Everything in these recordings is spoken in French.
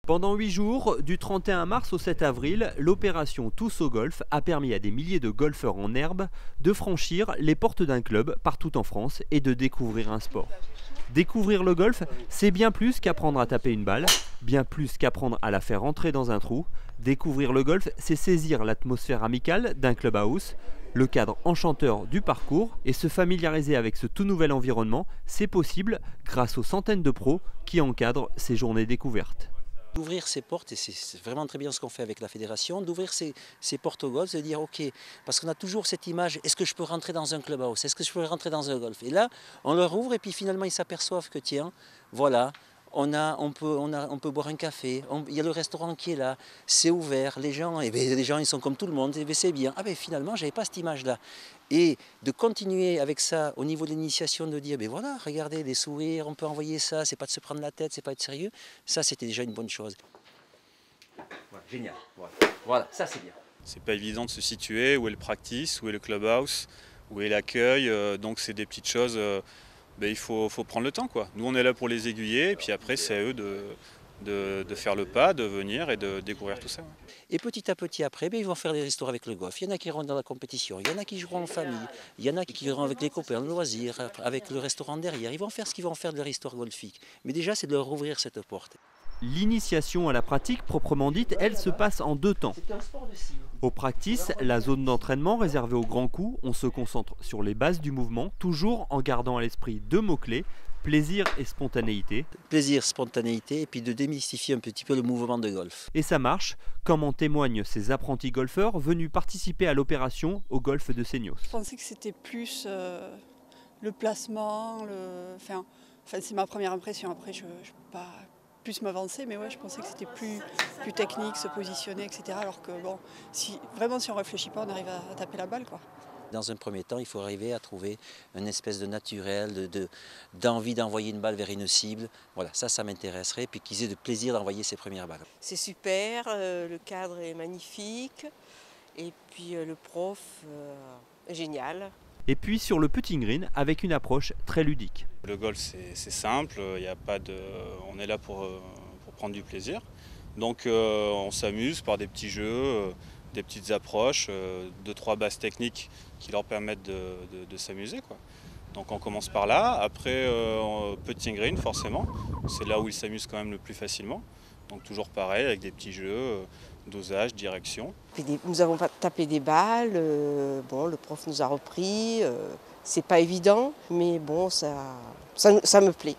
Pendant 8 jours, du 31 mars au 7 avril, l'opération Tous au golf a permis à des milliers de golfeurs en herbe de franchir les portes d'un club partout en France et de découvrir un sport. Découvrir le golf, c'est bien plus qu'apprendre à taper une balle, bien plus qu'apprendre à la faire entrer dans un trou. Découvrir le golf, c'est saisir l'atmosphère amicale d'un clubhouse, le cadre enchanteur du parcours et se familiariser avec ce tout nouvel environnement, c'est possible grâce aux centaines de pros qui encadrent ces journées découvertes. D'ouvrir ces portes, et c'est vraiment très bien ce qu'on fait avec la fédération, d'ouvrir ces portes au golf, de dire ok, parce qu'on a toujours cette image, est-ce que je peux rentrer dans un clubhouse, est-ce que je peux rentrer dans un golf? Et là, on leur ouvre et puis finalement ils s'aperçoivent que tiens, voilà, on peut boire un café, il y a le restaurant qui est là, c'est ouvert, les gens ils sont comme tout le monde, et c'est bien. Ah ben finalement, j'avais pas cette image-là. Et de continuer avec ça au niveau de l'initiation, de dire, ben voilà, regardez, des sourires, on peut envoyer ça, c'est pas de se prendre la tête, c'est pas être sérieux, ça c'était déjà une bonne chose. Voilà, génial, voilà, ça c'est bien. C'est pas évident de se situer, où est le practice, où est le clubhouse, où est l'accueil, donc c'est des petites choses, il faut prendre le temps, quoi. Nous on est là pour les aiguiller, et puis après c'est à eux de faire le pas, de venir et de découvrir tout ça. Et petit à petit après, ils vont faire des restaurants avec le golf. Il y en a qui iront dans la compétition, il y en a qui joueront en famille, il y en a qui iront avec les copains, le loisir, avec le restaurant derrière. Ils vont faire ce qu'ils vont faire de leur histoire golfique. Mais déjà, c'est de leur ouvrir cette porte. L'initiation à la pratique proprement dite, elle se passe en 2 temps. Au practice, la zone d'entraînement réservée aux grands coups, on se concentre sur les bases du mouvement, toujours en gardant à l'esprit 2 mots-clés, plaisir et spontanéité. Plaisir, spontanéité, et puis de démystifier un petit peu le mouvement de golf. Et ça marche, comme en témoignent ces apprentis golfeurs venus participer à l'opération au golf de Seignos. Je pensais que c'était plus le placement, enfin c'est ma première impression, après je ne peux pas plus m'avancer, mais ouais, je pensais que c'était plus technique, se positionner, etc. Alors que bon, si on ne réfléchit pas, on arrive à taper la balle, quoi. Dans un premier temps, il faut arriver à trouver une espèce de naturel, d'envie d'envoyer une balle vers une cible. Voilà, ça m'intéresserait, puis qu'ils aient de plaisir d'envoyer ces premières balles. C'est super, le cadre est magnifique, et puis le prof, génial. Et puis sur le putting green, avec une approche très ludique. Le golf c'est simple, on est là pour prendre du plaisir. Donc on s'amuse par des petits jeux, des petites approches, 2-3 bases techniques qui leur permettent de s'amuser, quoi. Donc on commence par là, après putting green forcément, c'est là où ils s'amusent quand même le plus facilement. Donc toujours pareil, avec des petits jeux, dosage, direction. Nous avons tapé des balles, le prof nous a repris, c'est pas évident, mais bon, ça me plaît.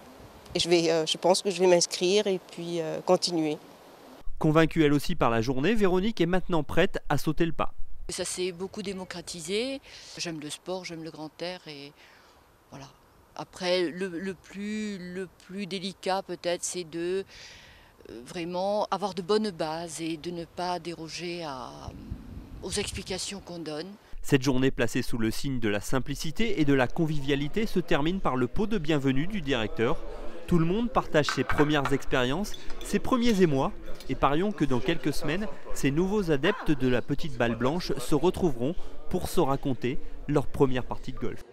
Et je pense que je vais m'inscrire et puis continuer. Convaincue elle aussi par la journée, Véronique est maintenant prête à sauter le pas. Ça s'est beaucoup démocratisé. J'aime le sport, j'aime le grand air et voilà. Après, le plus délicat peut-être, c'est de vraiment avoir de bonnes bases et de ne pas déroger aux explications qu'on donne. Cette journée placée sous le signe de la simplicité et de la convivialité se termine par le pot de bienvenue du directeur. Tout le monde partage ses premières expériences, ses premiers émois, et parions que dans quelques semaines, ces nouveaux adeptes de la petite balle blanche se retrouveront pour se raconter leur première partie de golf.